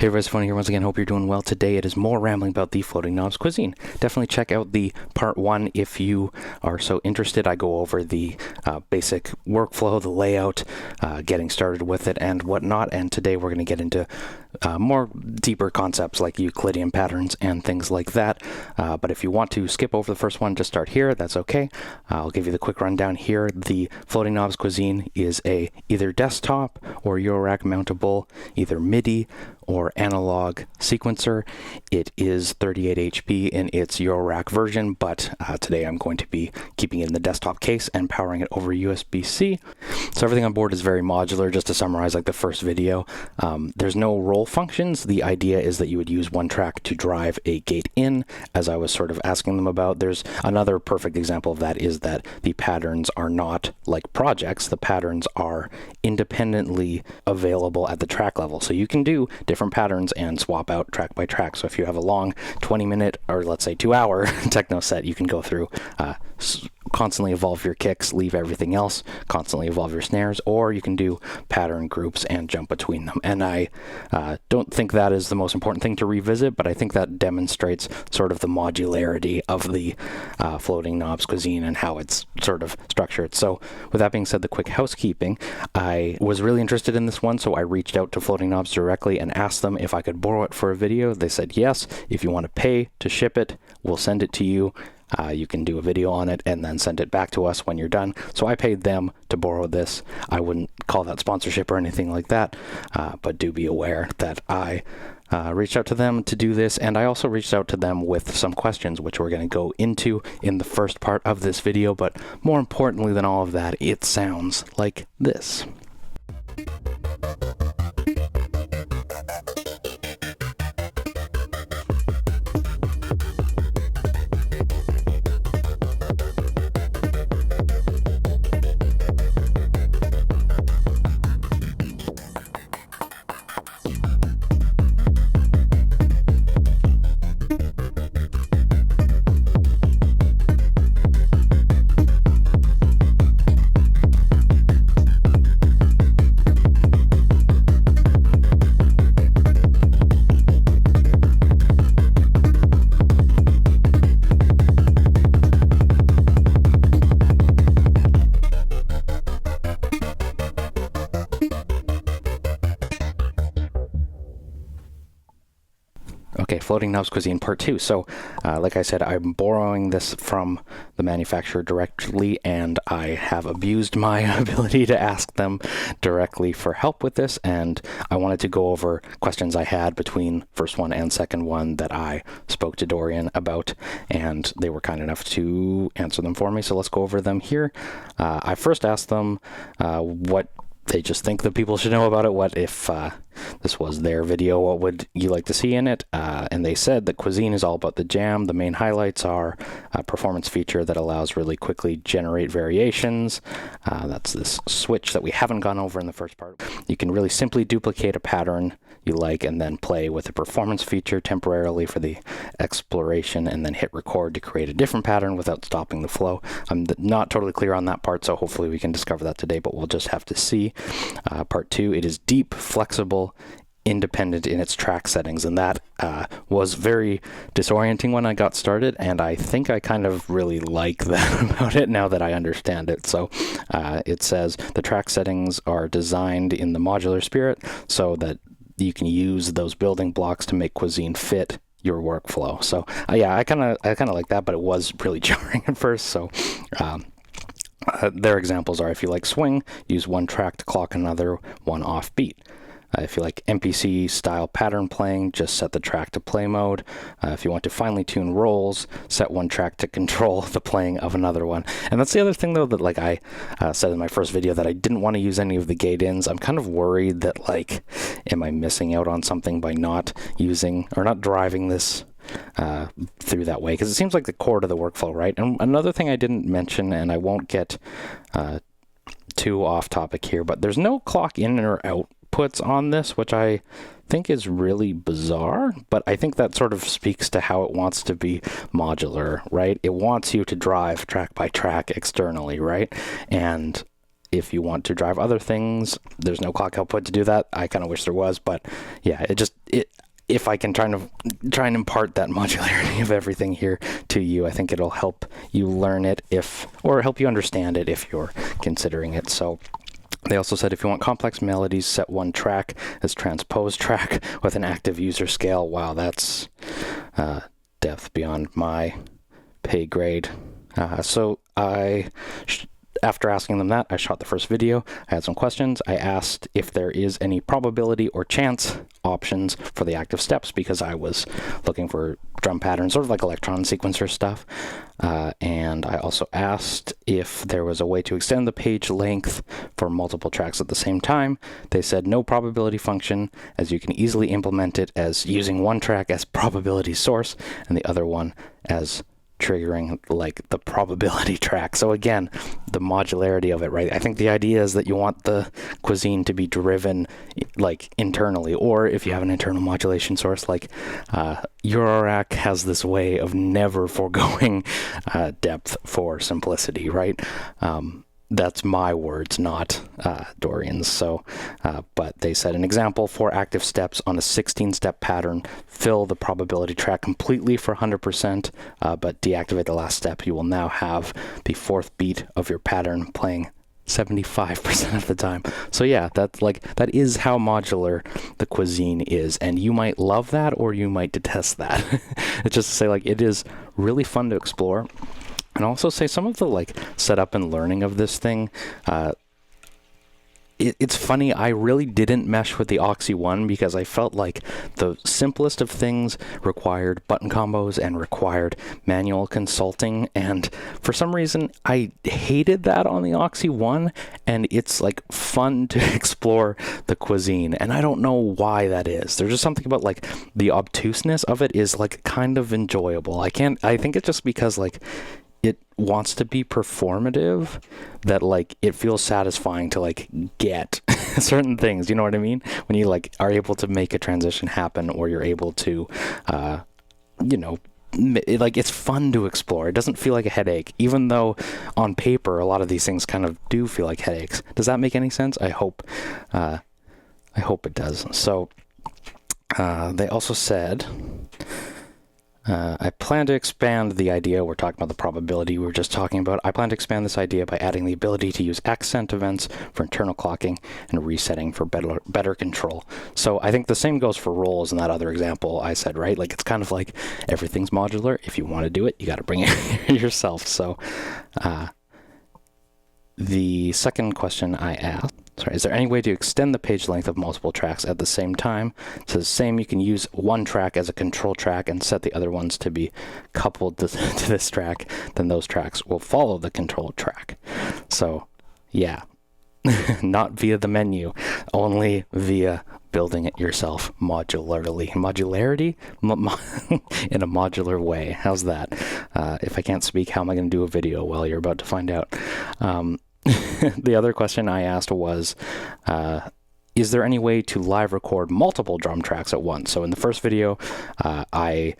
Hey everybody, it's Tafony here once again. Hope you're doing well. Today it is more rambling about the floating knobs Cuisine. Definitely check out the part 1 if you are so interested. I go over the basic workflow, the layout, getting started with it and whatnot. And today we're going to get into more deeper concepts like Euclidean patterns and things like that. But if you want to skip over the first one, just start here. That's okay. I'll give you the quick rundown here. The floating knobs Cuisine is a either desktop or Eurorack mountable, either MIDI or analog sequencer. It is 38 HP in its Eurorack version, but today I'm going to be keeping it in the desktop case and powering it over USB-C. So everything on board is very modular. Just to summarize like the first video, there's no roll functions. The idea is that you would use one track to drive a gate in, as I was sort of asking them about. There's another perfect example of that is that the patterns are not like projects. The patterns are independently available at the track level. So you can do different patterns and swap out track by track. So if you have a long 20-minute or let's say 2-hour techno set, you can go through, constantly evolve your kicks, leave everything else, constantly evolve your snares, or you can do pattern groups and jump between them. And I don't think that is the most important thing to revisit, but I think that demonstrates sort of the modularity of the floating knobs Cuisine and how it's sort of structured. So with that being said, the quick housekeeping, I was really interested in this one, so I reached out to Floating Knobs directly and asked them if I could borrow it for a video. They said yes. If you want to pay to ship it, we'll send it to you. You can do a video on it and then send it back to us when you're done. So I paid them to borrow this. I wouldn't call that sponsorship or anything like that, but do be aware that I reached out to them to do this, and I also reached out to them with some questions, which we're going to go into in the first part of this video. But more importantly than all of that, it sounds like this. Okay, Floating Knobs Cuisine Part 2. So, like I said, I'm borrowing this from the manufacturer directly, and I have abused my ability to ask them directly for help with this, and I wanted to go over questions I had between first one and second one that I spoke to Dorian about, and they were kind enough to answer them for me, so let's go over them here. I first asked them what they just think that people should know about it. What if this was their video, what would you like to see in it? And they said that Cuisine is all about the jam. The main highlights are a performance feature that allows really quickly generate variations. That's this switch that we haven't gone over in the first part. You can really simply duplicate a pattern you like and then play with a performance feature temporarily for the exploration and then hit record to create a different pattern without stopping the flow. I'm not totally clear on that part, so hopefully we can discover that today, but we'll just have to see. Part 2, it is deep, flexible, independent in its track settings, and that was very disorienting when I got started, and I think I kind of really like that about it now that I understand it. So it says the track settings are designed in the modular spirit so that you can use those building blocks to make Cuisine fit your workflow. So yeah, I kind of like that, but it was really jarring at first. So their examples are, if you like swing, use one track to clock another one off beat. If you like MPC style pattern playing, just set the track to play mode. If you want to finely tune rolls, set one track to control the playing of another one. And that's the other thing though, that like I said in my first video, that I didn't want to use any of the gate ins. I'm kind of worried that like, am I missing out on something by not using or not driving this through that way? Because it seems like the core to the workflow, right? And another thing I didn't mention, and I won't get too off topic here, but there's no clock in or out puts on this, which I think is really bizarre, but I think that sort of speaks to how it wants to be modular, right? It wants you to drive track by track externally, right? And if you want to drive other things, there's no clock output to do that. I kind of wish there was, but yeah, if I can try and impart that modularity of everything here to you, I think it'll help you learn it or help you understand it if you're considering it. So they also said if you want complex melodies, set one track as transpose track with an active user scale. Wow, that's depth beyond my pay grade. So after asking them that, I shot the first video. I had some questions. I asked if there is any probability or chance options for the active steps because I was looking for drum patterns, sort of like electron sequencer stuff. And I also asked if there was a way to extend the page length for multiple tracks at the same time. They said no probability function, as you can easily implement it as using one track as probability source and the other one as triggering like the probability track. So again, the modularity of it, right? I think the idea is that you want the Cuisine to be driven like internally, or if you have an internal modulation source, like Eurorack has this way of never foregoing depth for simplicity, right? That's my words, not Dorian's. So, but they said an example for active steps on a 16-step pattern, fill the probability track completely for 100%, but deactivate the last step. You will now have the fourth beat of your pattern playing 75% of the time. So yeah, that is how modular the Cuisine is, and you might love that or you might detest that. It's just to say, like, it is really fun to explore. And also say some of the like setup and learning of this thing, it's funny, I really didn't mesh with the Oxy one because I felt like the simplest of things required button combos and required manual consulting, and for some reason I hated that on the Oxy one, and it's like fun to explore the Cuisine, and I don't know why that is. There's just something about like the obtuseness of it is like kind of enjoyable. I think it's just because like it wants to be performative, that like it feels satisfying to like get certain things, you know what I mean? When you like are able to make a transition happen, or you're able to you know, like it's fun to explore. It doesn't feel like a headache, even though on paper a lot of these things kind of do feel like headaches. Does that make any sense? I hope it does. So they also said I plan to expand the idea. We're talking about the probability we were just talking about. I plan to expand this idea by adding the ability to use accent events for internal clocking and resetting for better control. So I think the same goes for rolls in that other example I said, right? Like it's kind of like everything's modular. If you want to do it, you got to bring it yourself. So the second question I asked, is there any way to extend the page length of multiple tracks at the same time? So the same, you can use one track as a control track and set the other ones to be coupled to this track. Then those tracks will follow the control track. So yeah, not via the menu, only via building it yourself modularly. Modularity? In a modular way. How's that? If I can't speak, how am I going to do a video? Well, you're about to find out. The other question I asked was, is there any way to live record multiple drum tracks at once? So in the first video, I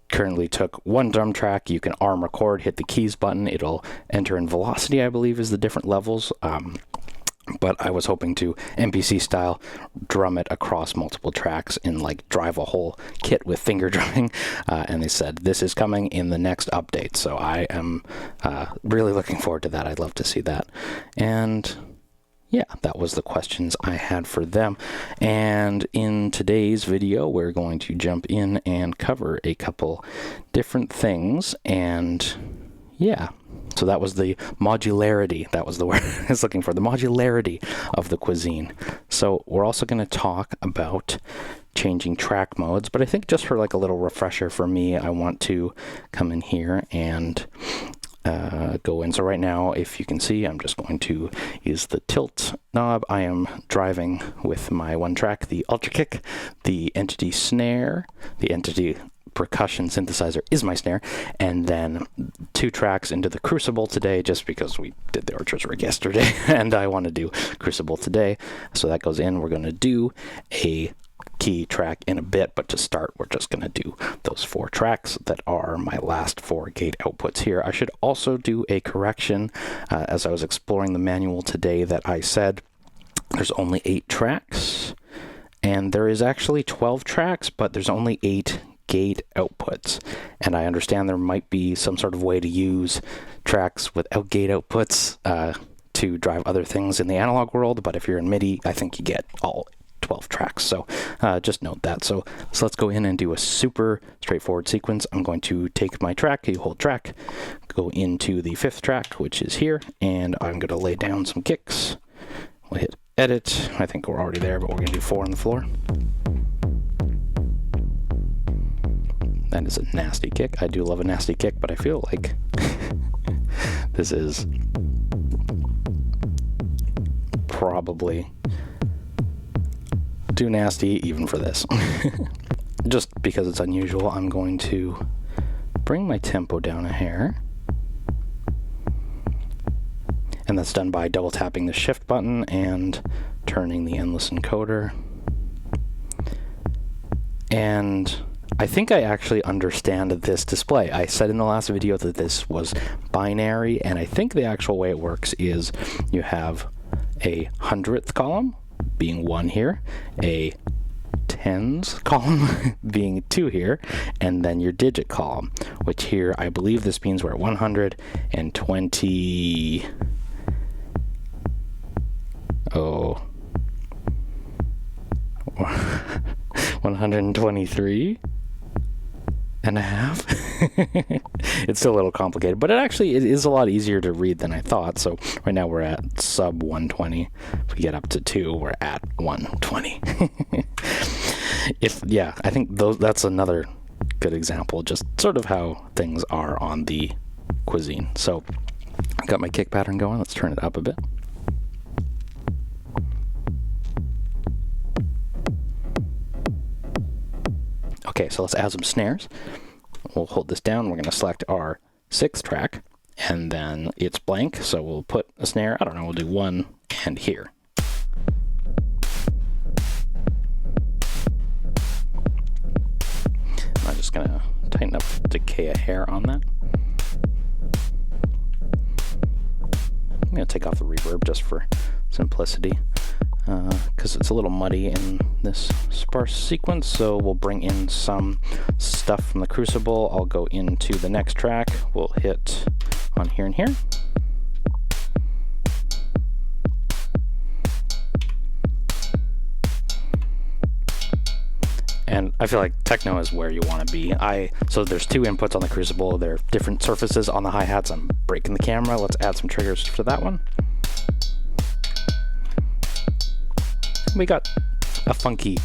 currently took one drum track. You can arm record, hit the keys button. It'll enter in velocity, I believe, is the different levels. But I was hoping to MPC style drum it across multiple tracks and like drive a whole kit with finger drumming. And they said this is coming in the next update. So I am really looking forward to that. I'd love to see that. And yeah, that was the questions I had for them. And in today's video, we're going to jump in and cover a couple different things. And yeah. So that was the modularity. That was the word I was looking for, the modularity of the Cuisine. So we're also going to talk about changing track modes, but I think just for like a little refresher for me, I want to come in here and go in. So right now, if you can see, I'm just going to use the tilt knob. I am driving with my one track, the Ultra Kick, the Entity snare, the Entity percussion synthesizer is my snare, and then 2 tracks into the Crucible today, just because we did the Archer's Rig yesterday and I want to do Crucible today. So that goes in. We're going to do a key track in a bit, but to start, we're just going to do those 4 tracks that are my last 4 gate outputs here. I should also do a correction. As I was exploring the manual today, that I said there's only 8 tracks. And there is actually 12 tracks, but there's only 8 gate outputs. And I understand there might be some sort of way to use tracks without gate outputs to drive other things in the analog world, but if you're in MIDI, I think you get all 12 tracks. So just note that. So let's go in and do a super straightforward sequence. I'm going to take my track, you hold track, go into the 5th track, which is here, and I'm going to lay down some kicks. We'll hit edit. I think we're already there, but we're going to do 4 on the floor. That is a nasty kick. I do love a nasty kick, but I feel like this is probably too nasty even for this. Just because it's unusual, I'm going to bring my tempo down a hair. And that's done by double tapping the shift button and turning the endless encoder. And I think I actually understand this display. I said in the last video that this was binary, and I think the actual way it works is you have a 100th column being 1 here, a tens column being 2 here, and then your digit column, which here I believe this means we're at 120. Oh, 123 and a half. It's still a little complicated, but it is a lot easier to read than I thought. So right now we're at sub 120. If we get up to 2, we're at 120. I think that's another good example, just sort of how things are on the Cuisine. So I've got my kick pattern going. Let's turn it up a bit. Okay, so let's add some snares. We'll hold this down. We're going to select our 6th track, and then it's blank, so we'll put a snare. I don't know, we'll do 1 and here. I'm just going to tighten up decay a hair on that. I'm going to take off the reverb just for simplicity, because it's a little muddy in this sparse sequence, so we'll bring in some stuff from the Crucible. I'll go into the next track. We'll hit on here and here. And I feel like techno is where you want to be. So there's 2 inputs on the Crucible. There are different surfaces on the hi-hats. I'm breaking the camera. Let's add some triggers to that one. We got a funky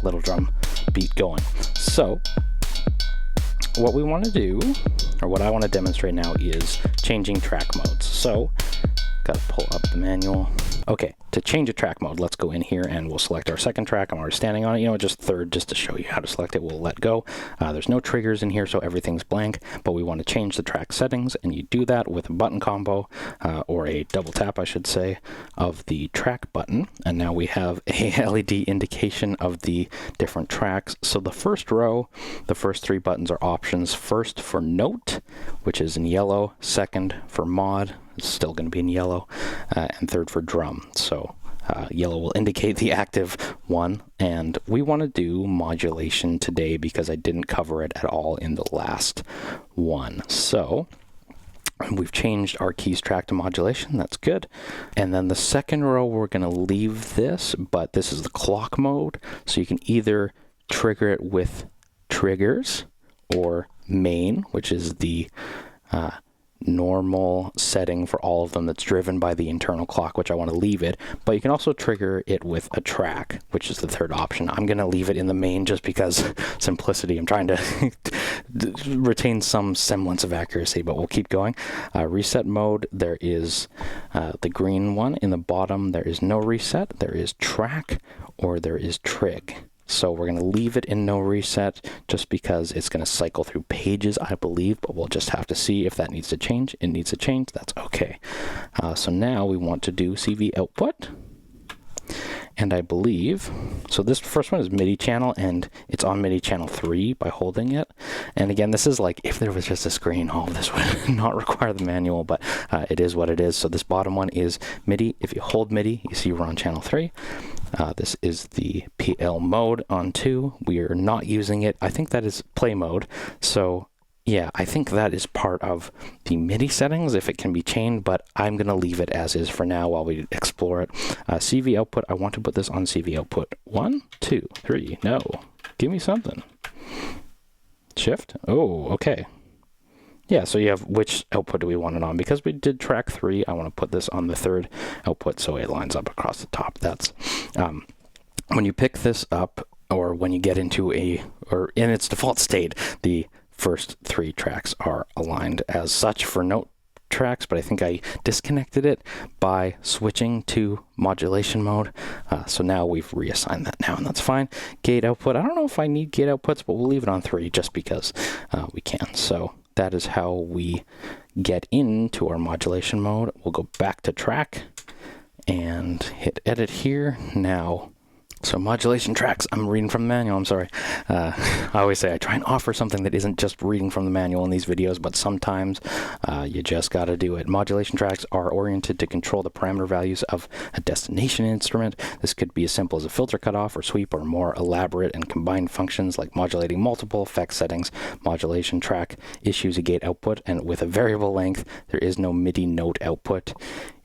little drum beat going. So what we want to do, or what I want to demonstrate now, is changing track modes. So gotta pull up the manual. Okay, to change a track mode, let's go in here and we'll select our 2nd track. I'm already standing on it, just 3rd, just to show you how to select it. We'll let go. There's no triggers in here, so everything's blank, but we want to change the track settings, and you do that with a button combo, or a double tap, I should say, of the track button. And now we have a LED indication of the different tracks. So the first row, the first 3 buttons are options. First for note, which is in yellow. 2nd for mod, it's still going to be in yellow, and 3rd for drum. So yellow will indicate the active one, and we want to do modulation today because I didn't cover it at all in the last one. So we've changed our keys track to modulation. That's good. And then the 2nd row, we're going to leave this, but this is the clock mode. So you can either trigger it with triggers or main, which is the normal setting for all of them that's driven by the internal clock, which I want to leave it, but you can also trigger it with a track, which is the 3rd option. I'm going to leave it in the main just because simplicity. I'm trying to retain some semblance of accuracy, but we'll keep going. Reset mode, there is the green one in the bottom. There is no reset, there is track, or there is trig. So we're going to leave it in no reset just because it's going to cycle through pages, I believe, but we'll just have to see if that needs to change. It needs to change. That's okay. So now we want to do CV output. And I believe, so this first one is MIDI channel, and it's on MIDI channel 3 by holding it. And again, this is like, if there was just a screen, all of this would not require the manual, but it is what it is. So this bottom one is MIDI. If you hold MIDI, you see we're on channel 3. This is the PL mode on 2. We are not using it. I think that is play mode. So yeah, I think that is part of the MIDI settings, if it can be changed, but I'm going to leave it as is for now while we explore it. CV output, I want to put this on CV output. 1, 2, 3, no. Give me something. Shift? Oh, okay. Yeah, so you have which output do we want it on? Because we did track 3, I want to put this on the 3rd output so it lines up across the top. That's when you pick this up, or when you get into or in its default state, the first 3 tracks are aligned as such for note tracks, but I think I disconnected it by switching to modulation mode. So now we've reassigned that now, and that's fine. Gate output, I don't know if I need gate outputs, but we'll leave it on 3 just because we can. So that is how we get into our modulation mode. We'll go back to track and hit edit here. Now, so modulation tracks, I'm reading from the manual, I'm sorry. I always say I try and offer something that isn't just reading from the manual in these videos, but sometimes you just gotta do it. Modulation tracks are oriented to control the parameter values of a destination instrument. This could be as simple as a filter cutoff or sweep, or more elaborate and combined functions like modulating multiple effect settings. Modulation track issues a gate output, and with a variable length, there is no MIDI note output.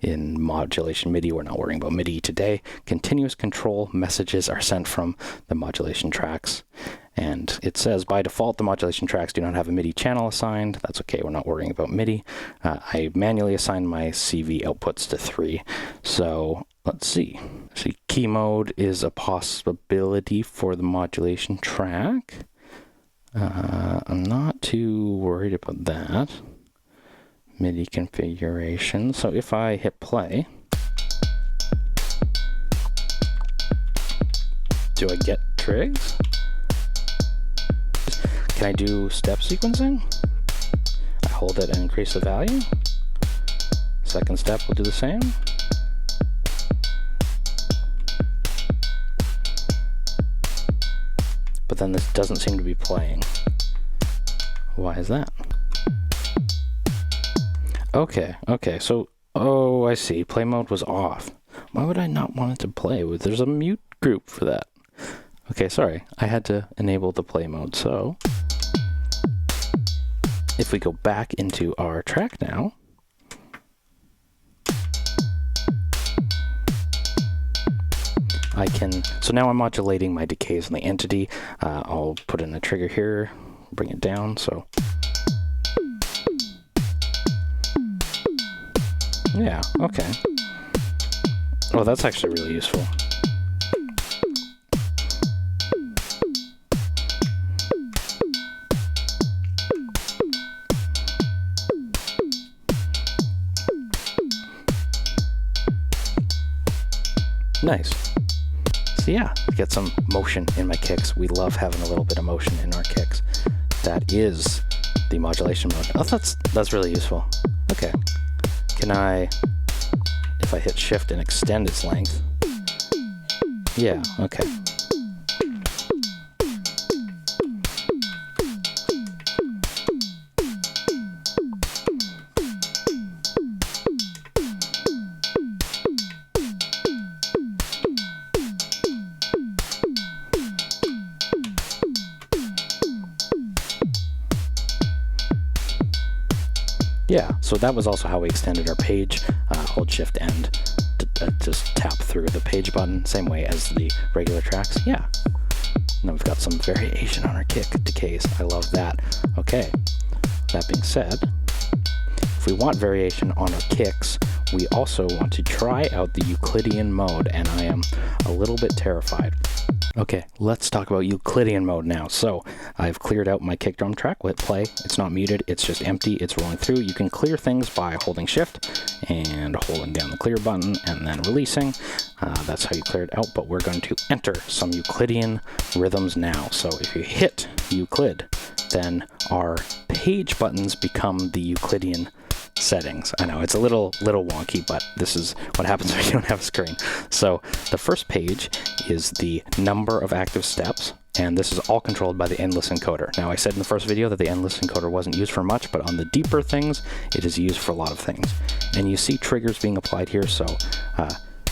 In modulation MIDI, we're not worrying about MIDI today. Continuous control messages are sent from the modulation tracks. And it says, by default, the modulation tracks do not have a MIDI channel assigned. That's okay, we're not worrying about MIDI. I manually assigned my CV outputs to 3. So let's see. See, key mode is a possibility for the modulation track. I'm not too worried about that. MIDI configuration. So if I hit play, do I get trigs? Can I do step sequencing? I hold it and increase the value. Second step will do the same. But then this doesn't seem to be playing. Why is that? Okay, so, oh, I see. Play mode was off. Why would I not want it to play? There's a mute group for that. Okay, sorry. I had to enable the play mode. So, if we go back into our track now, I can, so now I'm modulating my decays on the entity. I'll put in a trigger here, bring it down, so. Yeah, okay. Oh, that's actually really useful. Nice. So yeah, get some motion in my kicks. We love having a little bit of motion in our kicks. That is the modulation mode. Oh, that's really useful. Okay. Can I, if I hit shift and extend its length? Yeah, okay. Yeah, so that was also how we extended our page. Hold shift and just tap through the page button, same way as the regular tracks. Yeah. Now we've got some variation on our kick decays. I love that. Okay, that being said, if we want variation on our kicks, we also want to try out the Euclidean mode, and I am a little bit terrified. Okay, let's talk about Euclidean mode now. So I've cleared out my kick drum track. Hit play. It's not muted. It's just empty. It's rolling through. You can clear things by holding shift and holding down the clear button and then releasing. That's how you clear it out, but we're going to enter some Euclidean rhythms now. So if you hit Euclid, then our page buttons become the Euclidean settings. I know it's a little wonky, but this is what happens when you don't have a screen. So the first page is the number of active steps, and this is all controlled by the endless encoder. Now, I said in the first video that the endless encoder wasn't used for much, but on the deeper things, it is used for a lot of things. And you see triggers being applied here, so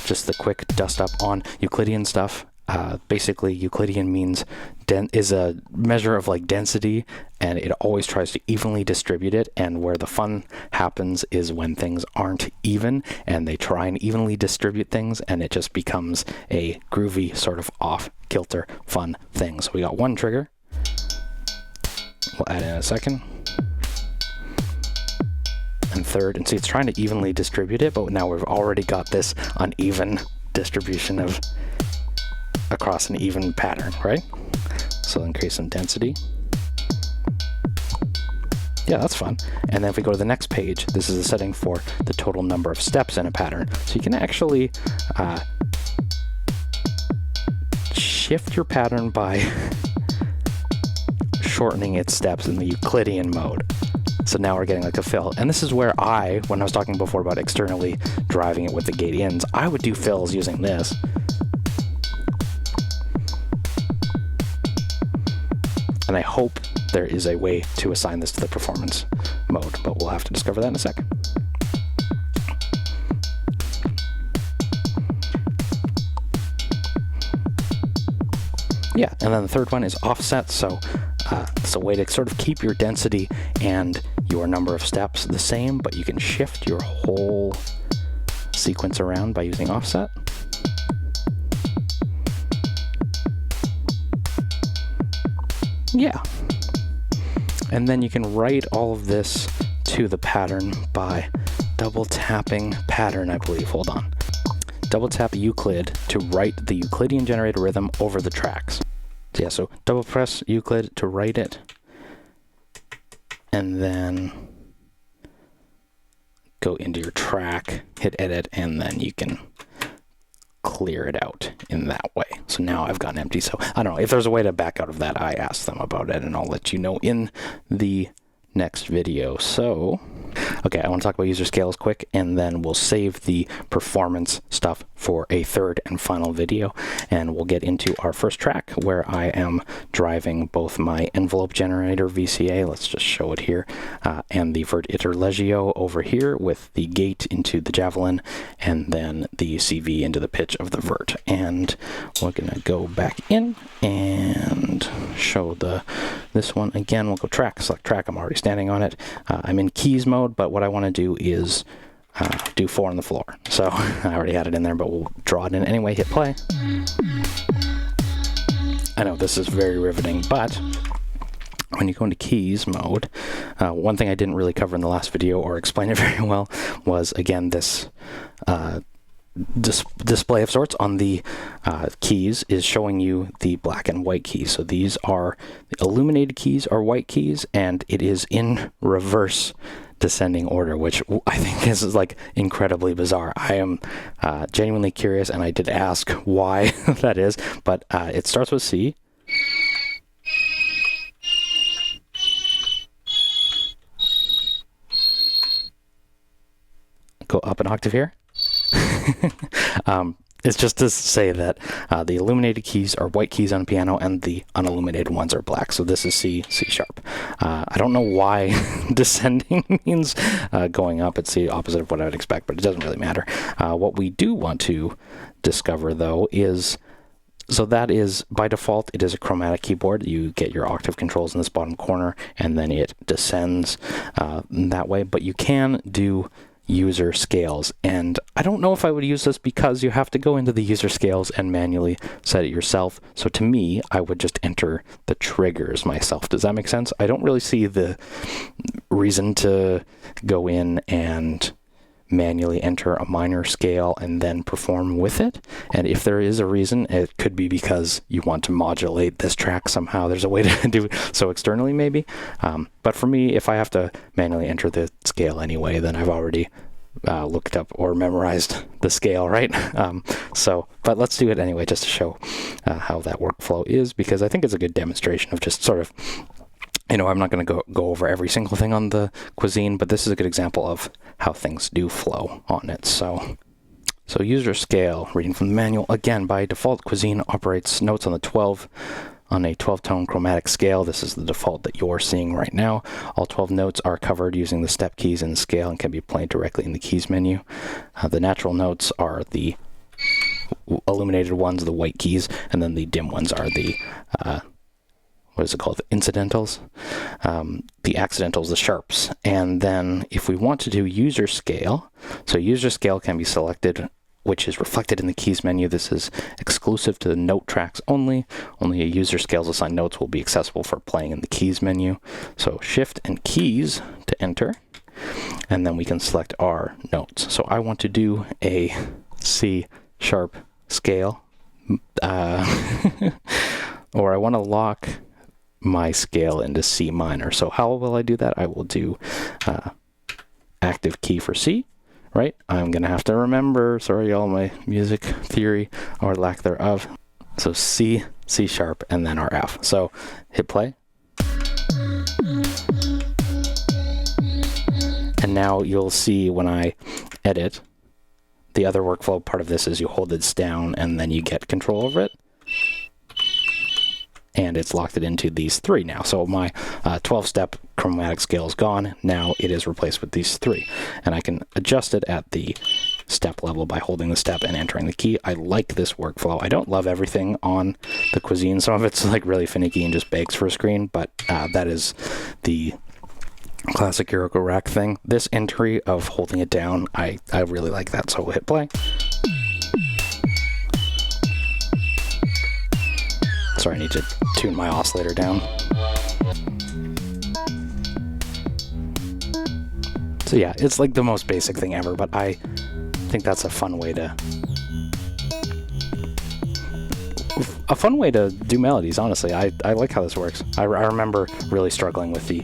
just the quick dust up on Euclidean stuff. Basically, Euclidean means is a measure of like density, and it always tries to evenly distribute it. And where the fun happens is when things aren't even, and they try and evenly distribute things, and it just becomes a groovy sort of off-kilter fun thing. So we got one trigger. We'll add in a second. And third, and see, it's trying to evenly distribute it, but now we've already got this uneven distribution of across an even pattern, right? So increase some density. Yeah, that's fun. And then if we go to the next page, this is a setting for the total number of steps in a pattern. So you can actually shift your pattern by shortening its steps in the Euclidean mode. So now we're getting like a fill. And this is where when I was talking before about externally driving it with the gate ins, I would do fills using this. And I hope there is a way to assign this to the performance mode, but we'll have to discover that in a second. Yeah, and then the third one is offset, so it's a way to sort of keep your density and your number of steps the same, but you can shift your whole sequence around by using offset. Yeah. And then you can write all of this to the pattern by double tapping pattern, I believe. Hold on. Double tap Euclid to write the Euclidean generated rhythm over the tracks. So yeah, so double press Euclid to write it. And then go into your track, hit edit, and then you can clear it out in that way. So now I've gotten empty. So I don't know if there's a way to back out of that. I asked them about it, and I'll let you know in the next video. So, okay, I want to talk about user scales quick, and then we'll save the performance stuff for a third and final video, and we'll get into our first track where I am driving both my envelope generator VCA, let's just show it here, and the vert interlegio over here with the gate into the javelin, and then the CV into the pitch of the vert. And we're gonna go back in and show this one again. We'll go track, select track. I'm already standing on it. I'm in keys mode, but what I want to do is do 4 on the floor. So I already had it in there, but we'll draw it in anyway. Hit play. I know this is very riveting, but when you go into keys mode, one thing I didn't really cover in the last video or explain it very well was, again, this display of sorts on the keys is showing you the black and white keys. So these are the illuminated keys are white keys, and it is in reverse descending order, which I think is like incredibly bizarre. I am genuinely curious, and I did ask why that is, but it starts with C. Go up an octave here. It's just to say that the illuminated keys are white keys on a piano and the unilluminated ones are black. So this is C, C sharp. I don't know why descending means going up. It's the opposite of what I would expect, but it doesn't really matter. What we do want to discover, though, is, so that is, by default, it is a chromatic keyboard. You get your octave controls in this bottom corner, and then it descends that way. But you can do user scales, and I don't know if I would use this because you have to go into the user scales and manually set it yourself. So to me, I would just enter the triggers myself. Does that make sense? I don't really see the reason to go in and manually enter a minor scale and then perform with it. And if there is a reason, it could be because you want to modulate this track somehow. There's a way to do so externally, maybe. But for me, if I have to manually enter the scale anyway, then I've already looked up or memorized the scale, right? But let's do it anyway, just to show how that workflow is, because I think it's a good demonstration of just sort of You know, I'm not going to go over every single thing on the Cuisine, but this is a good example of how things do flow on it. So user scale, reading from the manual. Again, by default, Cuisine operates notes on a 12-tone chromatic scale. This is the default that you're seeing right now. All 12 notes are covered using the step keys in the scale and can be played directly in the keys menu. The natural notes are the illuminated ones, the white keys, and then the dim ones are the what is it called? The incidentals. The accidentals, the sharps. And then if we want to do user scale, so user scale can be selected, which is reflected in the keys menu. This is exclusive to the note tracks only. Only a user scale's assigned notes will be accessible for playing in the keys menu. So shift and keys to enter, and then we can select our notes. So I want to do a C sharp scale, or I want to lock my scale into C minor. So how will I do that? I will do active key for C, right? I'm going to have to remember, sorry, all my music theory or lack thereof. So C, C sharp, and then our F. So hit play. And now you'll see when I edit, the other workflow part of this is you hold this down and then you get control over it. And it's locked it into these three now. So my 12-step chromatic scale is gone. Now it is replaced with these three. And I can adjust it at the step level by holding the step and entering the key. I like this workflow. I don't love everything on the Cuisine. Some of it's like really finicky and just begs for a screen, but that is the classic Yuriko rack thing. This entry of holding it down, I really like that. So we'll hit play. Sorry, I need to tune my oscillator down. So yeah, it's like the most basic thing ever, but I think that's a fun way to do melodies, honestly. I like how this works. I remember really struggling with the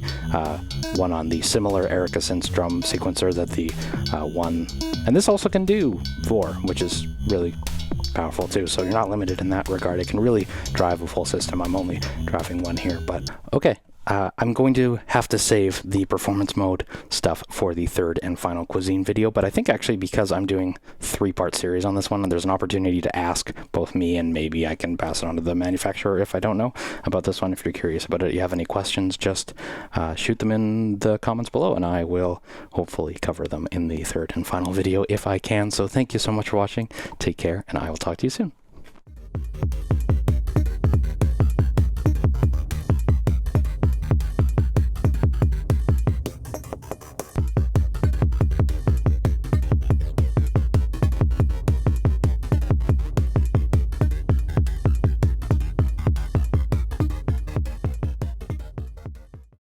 one on the similar Erica synth drum sequencer that the one, and this also can do 4, which is really powerful too, so you're not limited in that regard. It can really drive a full system. I'm only driving one here, but okay. I'm going to have to save the performance mode stuff for the third and final Cuisine video, but I think actually because I'm doing 3-part series on this one, and there's an opportunity to ask both me and maybe I can pass it on to the manufacturer if I don't know about this one. If you're curious about it, you have any questions, just shoot them in the comments below and I will hopefully cover them in the third and final video if I can. So thank you so much for watching. Take care and I will talk to you soon.